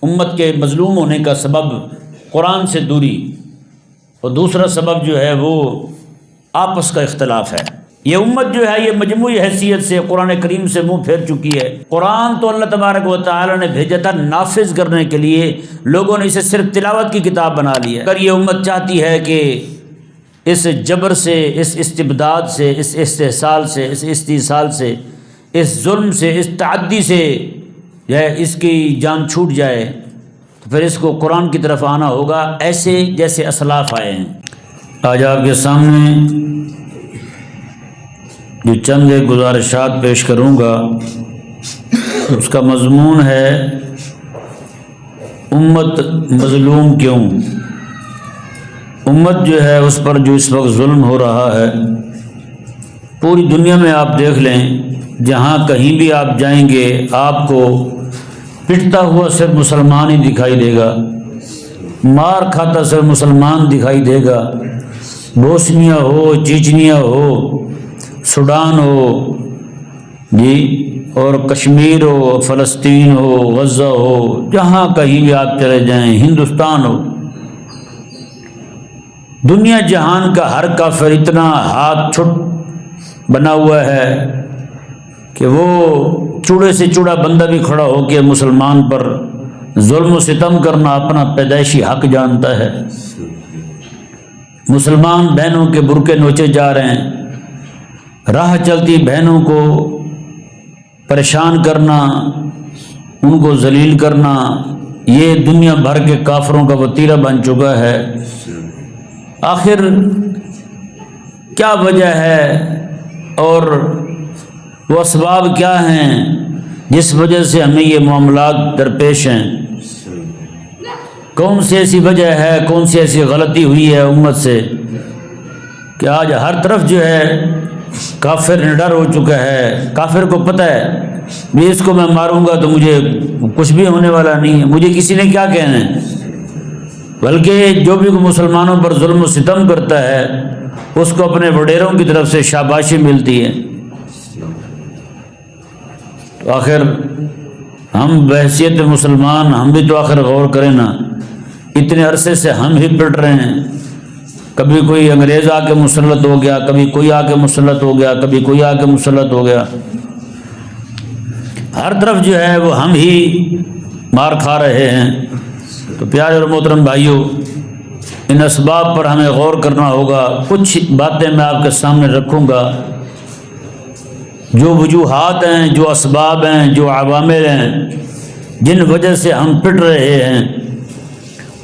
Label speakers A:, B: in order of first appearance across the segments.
A: امت کے مظلوم ہونے کا سبب قرآن سے دوری، اور دوسرا سبب جو ہے وہ آپس کا اختلاف ہے۔ یہ امت جو ہے یہ مجموعی حیثیت سے قرآن کریم سے منہ پھیر چکی ہے۔ قرآن تو اللہ تبارک و تعالی نے بھیجا تھا نافذ کرنے کے لیے، لوگوں نے اسے صرف تلاوت کی کتاب بنا لی ہے۔ اگر یہ امت چاہتی ہے کہ اس جبر سے، اس استبداد سے، اس استحصال سے، اس استحصال سے، اس ظلم سے، اس تعدی سے اس کی جان چھوٹ جائے، تو پھر اس کو قرآن کی طرف آنا ہوگا، ایسے جیسے اسلاف آئے ہیں۔ آج آپ کے سامنے جو چند گزارشات پیش کروں گا اس کا مضمون ہے امت مظلوم کیوں؟ امت جو ہے اس پر جو اس وقت ظلم ہو رہا ہے، پوری دنیا میں آپ دیکھ لیں، جہاں کہیں بھی آپ جائیں گے آپ کو پٹتا ہوا صرف مسلمان ہی دکھائی دے گا، مار کھاتا صرف مسلمان دکھائی دے گا، بوسنیا ہو، چیچنیا ہو، سوڈان ہو جی، اور کشمیر ہو، فلسطین ہو، غزہ ہو، جہاں کہیں بھی آپ چلے جائیں، ہندوستان ہو، دنیا جہان کا ہر کافر اتنا ہاتھ چھٹ بنا ہوا ہے کہ وہ چوڑے سے چوڑا بندہ بھی کھڑا ہو کے مسلمان پر ظلم و ستم کرنا اپنا پیدائشی حق جانتا ہے۔ مسلمان بہنوں کے برقعے نوچے جا رہے ہیں، راہ چلتی بہنوں کو پریشان کرنا، ان کو ذلیل کرنا، یہ دنیا بھر کے کافروں کا وتیرہ بن چکا ہے۔ آخر کیا وجہ ہے اور وہ اسباب کیا ہیں جس وجہ سے ہمیں یہ معاملات درپیش ہیں؟ کون سی ایسی وجہ ہے، کون سی ایسی غلطی ہوئی ہے امت سے کہ آج ہر طرف جو ہے کافر نڈر ہو چکا ہے؟ کافر کو پتہ ہے بھی اس کو میں ماروں گا تو مجھے کچھ بھی ہونے والا نہیں ہے، مجھے کسی نے کیا کہنا ہے، بلکہ جو بھی مسلمانوں پر ظلم و ستم کرتا ہے اس کو اپنے وڈیروں کی طرف سے شاباشی ملتی ہے۔ تو آخر ہم بحیثیت مسلمان ہم بھی تو آخر غور کریں نا، اتنے عرصے سے ہم ہی پٹ رہے ہیں، کبھی کوئی انگریز آ کے مسلط ہو گیا، کبھی کوئی آ کے مسلط ہو گیا، کبھی کوئی آ کے مسلط ہو گیا، ہر طرف جو ہے وہ ہم ہی مار کھا رہے ہیں۔ تو پیارے اور محترم بھائیوں، ان اسباب پر ہمیں غور کرنا ہوگا۔ کچھ باتیں میں آپ کے سامنے رکھوں گا، جو وجوہات ہیں، جو اسباب ہیں، جو عوامل ہیں جن وجہ سے ہم پٹ رہے ہیں،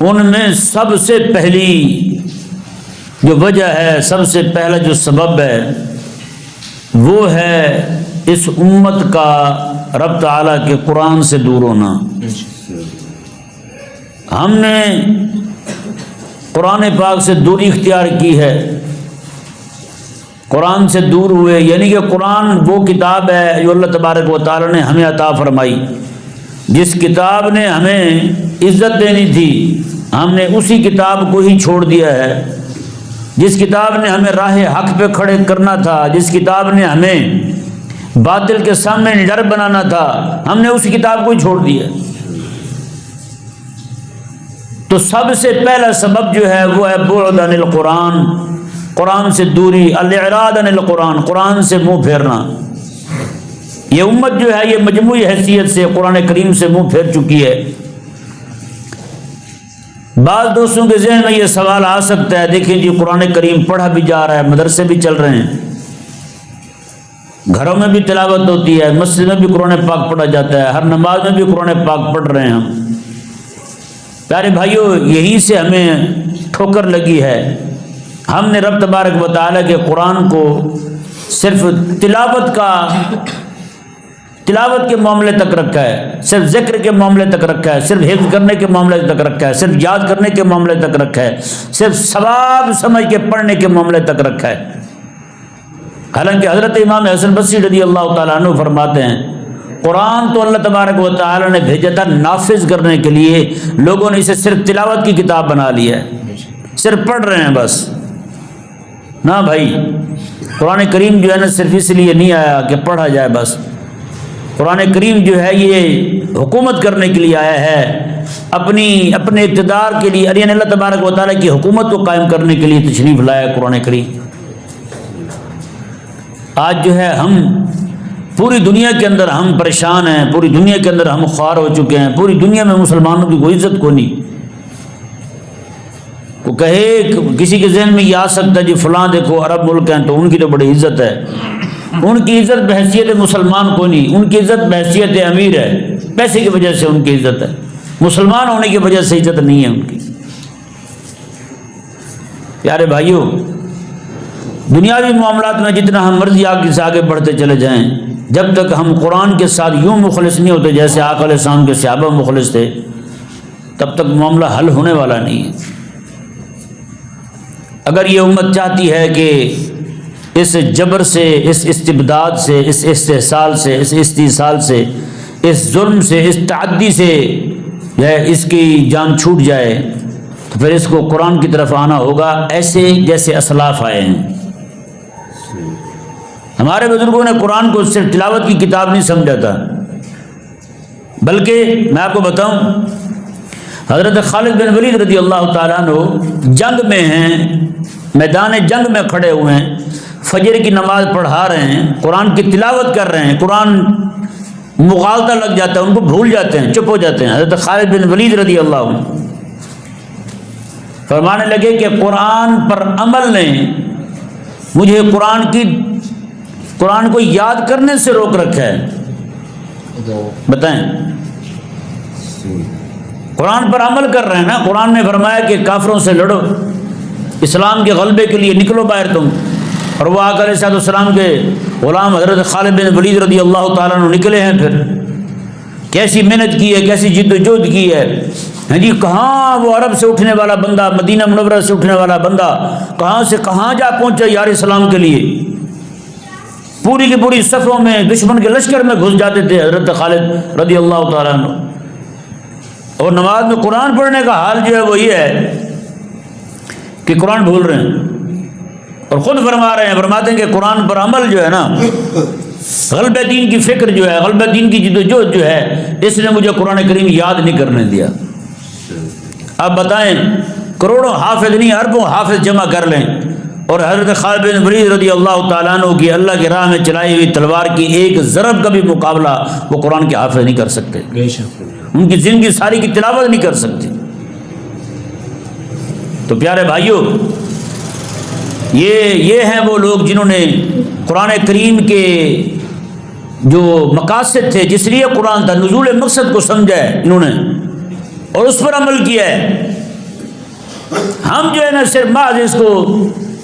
A: ان میں سب سے پہلی جو وجہ ہے، سب سے پہلا جو سبب ہے وہ ہے اس امت کا رب تعالیٰ کے قرآن سے دور ہونا۔ ہم نے قرآن پاک سے دوری اختیار کی ہے، قرآن سے دور ہوئے، یعنی کہ قرآن وہ کتاب ہے جو اللہ تبارک و تعالی نے ہمیں عطا فرمائی، جس کتاب نے ہمیں عزت دینی تھی ہم نے اسی کتاب کو ہی چھوڑ دیا ہے، جس کتاب نے ہمیں راہ حق پہ کھڑے کرنا تھا، جس کتاب نے ہمیں باطل کے سامنے نڈر بنانا تھا، ہم نے اس کتاب کو ہی چھوڑ دیا۔ تو سب سے پہلا سبب جو ہے وہ ہے بعد عن القرآن، قرآن سے دوری، الاعراض عن القرآن، قرآن سے منہ پھیرنا۔ یہ امت جو ہے یہ مجموعی حیثیت سے قرآن کریم سے منہ پھیر چکی ہے۔ بعض دوستوں کے ذہن میں یہ سوال آ سکتا ہے، دیکھیں جی قرآن کریم پڑھا بھی جا رہا ہے، مدرسے بھی چل رہے ہیں، گھروں میں بھی تلاوت ہوتی ہے، مسجد میں بھی قرآن پاک پڑھا جاتا ہے، ہر نماز میں بھی قرآن پاک پڑھ رہے ہیں ہم۔ پیارے بھائیوں، یہیں سے ہمیں ٹھوکر لگی ہے۔ ہم نے رب تبارک و تعالیٰ کے قرآن کو صرف تلاوت کے معاملے تک رکھا ہے، صرف ذکر کے معاملے تک رکھا ہے، صرف حفظ کرنے کے معاملے تک رکھا ہے، صرف یاد کرنے کے معاملے تک رکھا ہے، صرف ثواب سمجھ کے پڑھنے کے معاملے تک رکھا ہے۔ حالانکہ حضرت امام حسن بصری رضی اللہ تعالیٰ عنہ فرماتے ہیں قرآن تو اللہ تبارک و تعالیٰ نے بھیجا تھا نافذ کرنے کے لیے، لوگوں نے اسے صرف تلاوت کی کتاب بنا لی ہے، صرف پڑھ رہے ہیں بس۔ نہ بھائی، قرآن کریم جو ہے نا صرف اس لیے نہیں آیا کہ پڑھا جائے بس، قرآن کریم جو ہے یہ حکومت کرنے کے لیے آیا ہے، اپنے اقتدار کے لیے، یعنی اللہ تبارک و تعالیٰ کی حکومت کو قائم کرنے کے لیے تشریف لایا قرآن کریم۔ آج جو ہے ہم پوری دنیا کے اندر ہم پریشان ہیں، پوری دنیا کے اندر ہم خوار ہو چکے ہیں، پوری دنیا میں مسلمانوں کی کوئی عزت کو نہیں۔ کو کہے کسی کے ذہن میں یہ آ سکتا ہے جی فلاں دیکھو عرب ملک ہیں تو ان کی تو بڑی عزت ہے، ان کی عزت بحیثیت مسلمان کو نہیں، ان کی عزت بحیثیت امیر ہے، پیسے کی وجہ سے ان کی عزت ہے، مسلمان ہونے کی وجہ سے عزت نہیں ہے ان کی۔ پیارے بھائیوں، دنیاوی معاملات میں جتنا ہم مرضی آگے سے آگے بڑھتے چلے جائیں، جب تک ہم قرآن کے ساتھ یوں مخلص نہیں ہوتے جیسے آقا علیہ السلام کے صحابہ مخلص تھے، تب تک معاملہ حل ہونے والا نہیں ہے۔ اگر یہ امت چاہتی ہے کہ اس جبر سے، اس استبداد سے، اس استحصال سے، اس استحصال سے، اس ظلم سے، اس تعدی سے اس کی جان چھوٹ جائے، تو پھر اس کو قرآن کی طرف آنا ہوگا، ایسے جیسے اسلاف آئے ہیں۔ ہمارے بزرگوں نے قرآن کو صرف تلاوت کی کتاب نہیں سمجھا تھا، بلکہ میں آپ کو بتاؤں، حضرت خالد بن ولید رضی اللہ تعالیٰ عنہ جنگ میں ہیں، میدان جنگ میں کھڑے ہوئے ہیں، فجر کی نماز پڑھا رہے ہیں، قرآن کی تلاوت کر رہے ہیں، قرآن مغالطہ لگ جاتا ہے، ان کو بھول جاتے ہیں، چپ ہو جاتے ہیں۔ حضرت خالد بن ولید رضی اللہ عنہ فرمانے لگے کہ قرآن پر عمل نے مجھے قرآن کو یاد کرنے سے روک رکھا ہے۔ بتائیں، قرآن پر عمل کر رہے ہیں نا، قرآن نے فرمایا کہ کافروں سے لڑو، اسلام کے غلبے کے لیے نکلو باہر تم، اور وہ آقا علیہ السلام کے غلام حضرت خالد بن ولید رضی اللہ تعالیٰ عنہ نکلے ہیں، پھر کیسی محنت کی ہے، کیسی جد و جہد کی ہے، ہاں جی، کہاں وہ عرب سے اٹھنے والا بندہ، مدینہ منورہ سے اٹھنے والا بندہ کہاں سے کہاں جا پہنچا یار اسلام کے لیے، پوری کی پوری صفوں میں دشمن کے لشکر میں گھس جاتے تھے حضرت خالد رضی اللہ تعالیٰ عنہ۔ اور نماز میں قرآن پڑھنے کا حال جو ہے وہ یہ ہے کہ قرآن بھول رہے ہیں، اور خود فرما رہے ہیں، فرماتے ہیں کہ قرآن پر عمل جو ہے نا، غلبہ دین کی فکر جو ہے، غلبہ دین کی جد و جہد جو ہے، اس نے مجھے قرآن کریم یاد نہیں کرنے دیا۔ اب بتائیں، کروڑوں حافظ نہیں اربوں حافظ جمع کر لیں، اور حضرت خالد بن ولید رضی اللہ تعالیٰ عنہ کی اللہ کی راہ میں چلائی ہوئی تلوار کی ایک ضرب کا بھی مقابلہ وہ قرآن کے حافظ نہیں کر سکتے، ان کی زندگی ساری کی تلاوت نہیں کر سکتے۔ تو پیارے بھائیوں، یہ ہیں وہ لوگ جنہوں نے قرآن کریم کے جو مقاصد تھے، جس لیے قرآن تھا، نزول مقصد کو سمجھا ہے انہوں نے اور اس پر عمل کیا ہے۔ ہم جو ہے نا صرف محض اس کو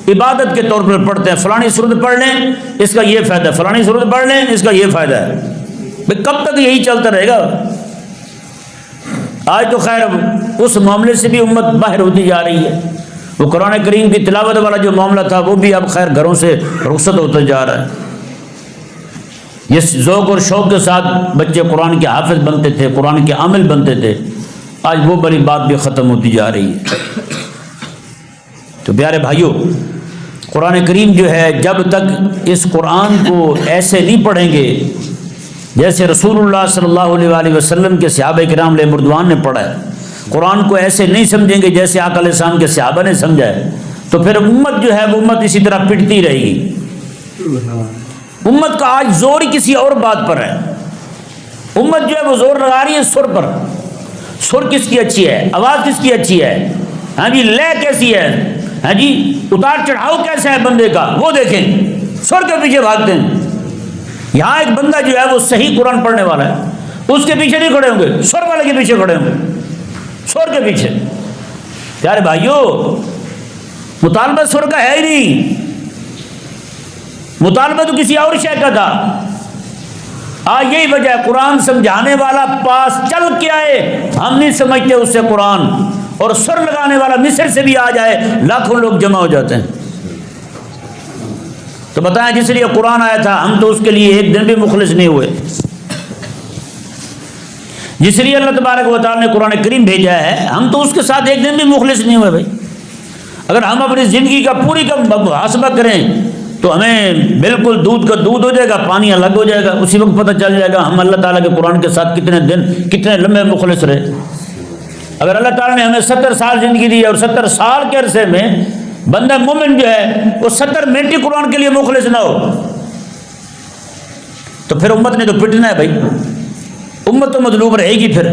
A: عبادت کے طور پر پڑھتے ہیں، فلانی سورت پڑھ لیں اس کا یہ فائدہ ہے، فلانی سورت پڑھ لیں اس کا یہ فائدہ ہے۔ بھئی کب تک یہی چلتا رہے گا؟ آج تو خیر اس معاملے سے بھی امت باہر ہوتی جا رہی ہے، وہ قرآن کریم کی تلاوت والا جو معاملہ تھا وہ بھی اب خیر گھروں سے رخصت ہوتا جا رہا ہے۔ جس ذوق اور شوق کے ساتھ بچے قرآن کے حافظ بنتے تھے، قرآن کے عامل بنتے تھے، آج وہ بڑی بات بھی ختم ہوتی جا رہی ہے۔ تو پیارے بھائیوں، قرآن کریم جو ہے، جب تک اس قرآن کو ایسے نہیں پڑھیں گے جیسے رسول اللہ صلی اللہ علیہ وآلہ وسلم کے صحابہ کرام علیہ مردوان نے پڑھا ہے، قرآن کو ایسے نہیں سمجھیں گے جیسے آقا علیہ السلام کے صحابہ نے سمجھا ہے، تو پھر امت جو ہے وہ امت اسی طرح پٹتی رہے گی۔ امت کا آج زور ہی کسی اور بات پر ہے، امت جو ہے وہ زور لگا رہی ہے سر پر۔ سر کس کی اچھی ہے، آواز کس کی اچھی ہے، ہاں جی، لے کیسی ہے، ہاں جی، اتار چڑھاؤ کیسا ہے بندے کا، وہ دیکھیں، سر کے پیچھے بھاگتے ہیں۔ یہاں ایک بندہ جو ہے وہ صحیح قرآن پڑھنے والا ہے، اس کے پیچھے نہیں کھڑے ہوں گے، سر والے کے پیچھے کھڑے ہوں گے، سر کے پیچھے۔ پیارے بھائیوں، مطالبہ سر کا ہے ہی نہیں، مطالبہ تو کسی اور شے کا تھا۔ آج یہی وجہ ہے، قرآن سمجھانے والا پاس چل کے آئے، ہم نہیں سمجھتے اس سے قرآن، اور سر لگانے والا مصر سے بھی آ جائے، لاکھوں لوگ جمع ہو جاتے ہیں۔ تو بتائیں، جس لیے قرآن آیا تھا ہم تو اس کے لیے ایک دن بھی مخلص نہیں ہوئے، جس لیے اللہ تبارک و تعالیٰ نے قرآن کریم بھیجا ہے ہم تو اس کے ساتھ ایک دن بھی مخلص نہیں ہوئے۔ بھائی اگر ہم اپنی زندگی کا پوری کا محاسبہ کریں تو ہمیں بالکل دودھ کا دودھ ہو جائے گا، پانی الگ ہو جائے گا، اسی وقت پتہ چل جائے گا ہم اللہ تعالیٰ کے قرآن کے ساتھ کتنے دن، کتنے لمبے مخلص رہے۔ اگر اللہ تعالیٰ نے ہمیں 70 سال زندگی دی اور 70 سال کے عرصے میں بندہ مومن جو ہے وہ 70 منٹ ہی قرآن کے لیے مخلص نہ ہو تو پھر امت نے تو پٹنا ہے بھائی، امت تو مطلوب رہے گی پھر۔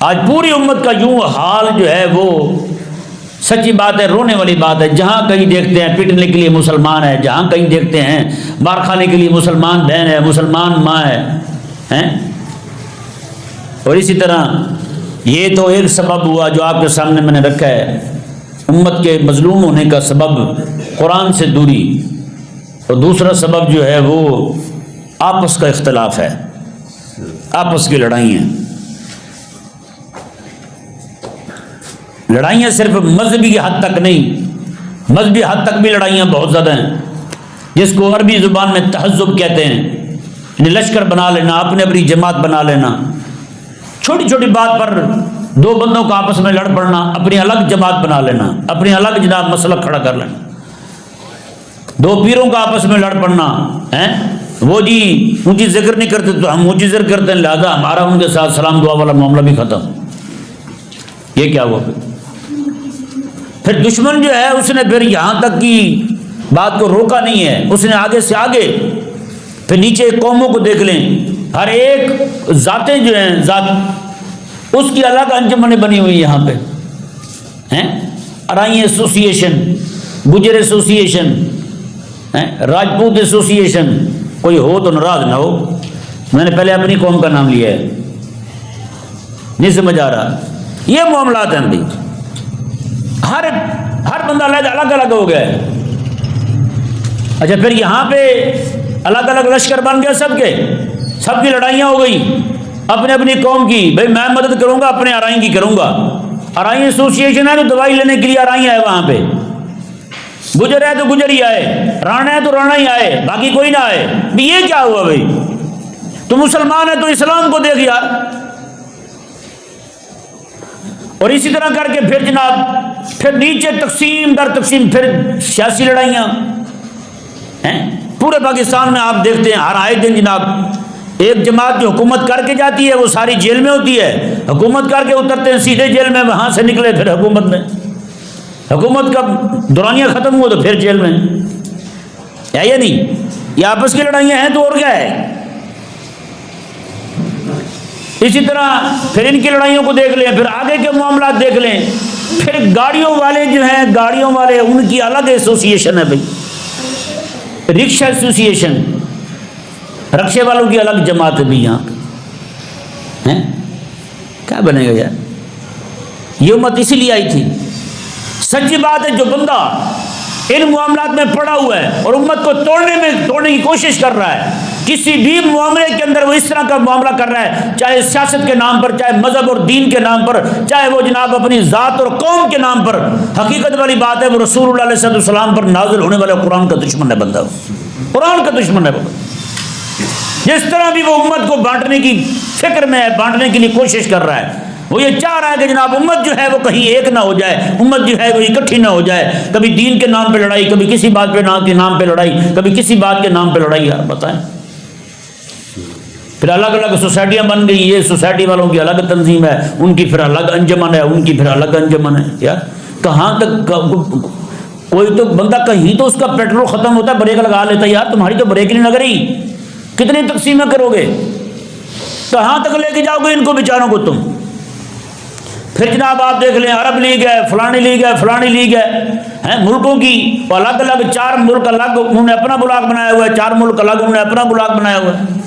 A: آج پوری امت کا یوں حال جو ہے وہ سچی بات ہے، رونے والی بات ہے۔ جہاں کہیں دیکھتے ہیں پیٹنے کے لیے مسلمان ہے، جہاں کہیں دیکھتے ہیں مار کھانے کے لیے مسلمان بہن ہے، مسلمان ماں ہے۔ اور اسی طرح یہ تو ایک سبب ہوا جو آپ کے سامنے میں نے رکھا ہے، امت کے مظلوم ہونے کا سبب قرآن سے دوری، اور دوسرا سبب جو ہے وہ آپس کا اختلاف ہے، آپس کی لڑائیاں۔ لڑائیاں صرف مذہبی حد تک نہیں، مذہبی حد تک بھی لڑائیاں بہت زیادہ ہیں، جس کو عربی زبان میں تہذب کہتے ہیں، یعنی لشکر بنا لینا، اپنے اپنی جماعت بنا لینا، چھوٹی چھوٹی بات پر دو بندوں کا آپس میں لڑ پڑنا، اپنی الگ جماعت بنا لینا، اپنی الگ جناب مسلک کھڑا کر لینا، دو پیروں کا آپس میں لڑ پڑنا ہے، وہ جی اونچی ذکر نہیں کرتے تو ہم اونچی ذکر کرتے ہیں، لہذا ہمارا ان کے ساتھ سلام دعا والا معاملہ بھی ختم۔ یہ کیا ہوا پھر دشمن جو ہے اس نے پھر یہاں تک کی بات کو روکا نہیں ہے، اس نے آگے سے آگے پھر نیچے قوموں کو دیکھ لیں، ہر ایک ذاتیں جو ہیں ذات اس کی الگ انجمنیں بنی ہوئی یہاں پہ ہیں، ارائی ایسوسی ایشن، گجر ایسوسی ایشن، راجپوت ایسوسی ایشن، کوئی ہو تو ناراض نہ ہو، میں نے پہلے اپنی قوم کا نام لیا ہے، نہیں سمجھ آ رہا، یہ معاملات ہیں بھائی، ہر بندہ الگ الگ ہو گیا ہے۔ اچھا پھر یہاں پہ الگ الگ لشکر بن گیا، سب کی لڑائیاں ہو گئی اپنے اپنی قوم کی، بھائی میں مدد کروں گا اپنے ارائی کی کروں گا، ارائی ایسوسی ایشن ہے تو دوائی لینے کے لیے ارائی آئے، وہاں پہ گجر ہے تو گجر ہی آئے، رانا ہے تو رانا ہی آئے، باقی کوئی نہ آئے۔ بھی یہ کیا ہوا بھائی؟ تو مسلمان ہے تو اسلام کو دیکھ یار۔ اور اسی طرح کر کے پھر جناب پھر نیچے تقسیم در تقسیم، پھر سیاسی لڑائیاں ہیں پورے پاکستان میں۔ آپ دیکھتے ہیں ہر آئے دن جناب ایک جماعت جو حکومت کر کے جاتی ہے وہ ساری جیل میں ہوتی ہے، حکومت کر کے اترتے ہیں سیدھے جیل میں، وہاں سے نکلے پھر حکومت میں، حکومت کا دورانیہ ختم ہوا تو پھر جیل میں ہے یا نہیں؟ یہ آپس کی لڑائیاں ہیں تو اور کیا ہے؟ اسی طرح پھر ان کی لڑائیوں کو دیکھ لیں، پھر آگے کے معاملات دیکھ لیں، پھر گاڑیوں والے جو ہیں، گاڑیوں والے ان کی الگ ایسوسی ایشن ہے بھائی، رکشہ ایسوسی ایشن، رکشے والوں کی الگ جماعت ہے بھی یہاں ہیں۔ کیا بنے گا یار؟ یہ امت اسی لیے آئی تھی۔ سچی بات ہے جو بندہ ان معاملات میں پڑا ہوا ہے اور امت کو توڑنے کی کوشش کر رہا ہے، کسی بھی معاملے کے اندر وہ اس طرح کا معاملہ کر رہا ہے، چاہے سیاست کے نام پر، چاہے مذہب اور دین کے نام پر، چاہے وہ جناب اپنی ذات اور قوم کے نام پر، حقیقت والی بات ہے وہ رسول اللہ علیہ السلام پر نازل ہونے والے قرآن کا دشمن ہے بندہ، قرآن کا دشمن ہے بندہ۔ جس طرح بھی وہ امت کو بانٹنے کی فکر میں ہے، بانٹنے کے لیے کوشش کر رہا ہے، وہ یہ چاہ رہا ہے کہ جناب امت جو ہے وہ کہیں ایک نہ ہو جائے، امت جو ہے وہ اکٹھی نہ ہو جائے، کبھی دین کے نام پہ لڑائی، کبھی کسی بات پہ نام پہ لڑائی، کبھی کسی بات کے نام پہ لڑائی۔ یار بتائیں، پھر الگ الگ سوسائٹیاں بن گئی، یہ سوسائٹی والوں کی الگ تنظیم ہے، ان کی پھر الگ انجمن ہے، ان کی پھر الگ انجمن ہے۔ یار کہاں تک کوئی تو بندہ کہیں تو اس کا پیٹرول ختم ہوتا ہے بریک لگا لیتا ہے، یار تمہاری تو بریک نہیں لگ رہی، کتنی تقسیمیں کرو گے؟ کہاں تک لے کے جاؤ گے ان کو بیچاروں کو تم؟ پھر جناب آپ دیکھ لیں عرب لیگ ہے، فلانی لیگ ہے، فلانی لیگ ہے، ملکوں کی الگ الگ، 4 ملک الگ انہوں نے اپنا بلاک بنایا ہوا ہے، 4 ملک الگ انہوں نے اپنا بلاک بنایا ہوا ہے،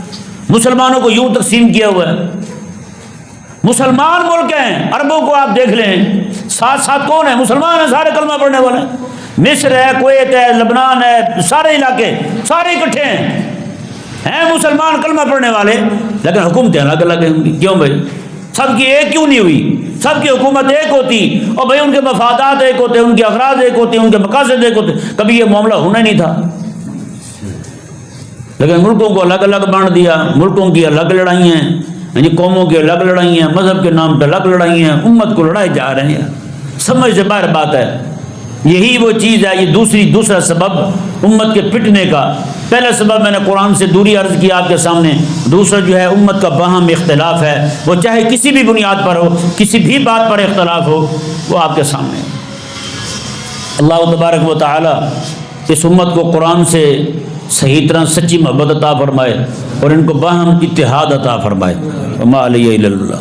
A: مسلمانوں کو یوں تقسیم کیا ہوا ہے۔ مسلمان ملک ہیں، عربوں کو آپ دیکھ لیں، ساتھ ساتھ کون ہے؟ مسلمان ہیں، سارے کلمہ پڑھنے والے، مصر ہے، کویت ہے، لبنان ہے، سارے علاقے سارے اکٹھے ہیں مسلمان کلمہ پڑھنے والے، لیکن حکومتیں الگ الگ ہیں۔ کیوں بھائی؟ سب کی ایک کیوں نہیں ہوئی؟ سب کی حکومت ایک ہوتی اور بھائی ان کے مفادات ایک ہوتے، ان کے اغراض ایک ہوتے، ان کے مقاصد ایک ہوتے، کبھی یہ معاملہ ہونا ہی نہیں تھا۔ لیکن ملکوں کو الگ الگ بانٹ دیا، ملکوں کی الگ لڑائیاں ہیں، یعنی قوموں کی الگ لڑائیاں، مذہب کے نام پہ الگ لڑائیاں، امت کو لڑائے جا رہے ہیں۔ سمجھ سے باہر بات ہے، یہی وہ چیز ہے، یہ دوسرا سبب امت کے پٹنے کا، پہلا سبب میں نے قرآن سے دوری عرض کی آپ کے سامنے، دوسرا جو ہے امت کا باہم اختلاف ہے، وہ چاہے کسی بھی بنیاد پر ہو، کسی بھی بات پر اختلاف ہو، وہ آپ کے سامنے ہے۔ اللہ تبارک و تعالی اس امت کو قرآن سے صحیح طرح سچی محبت عطا فرمائے اور ان کو باہم اتحاد عطا فرمائے۔ وما علیہ الا اللہ۔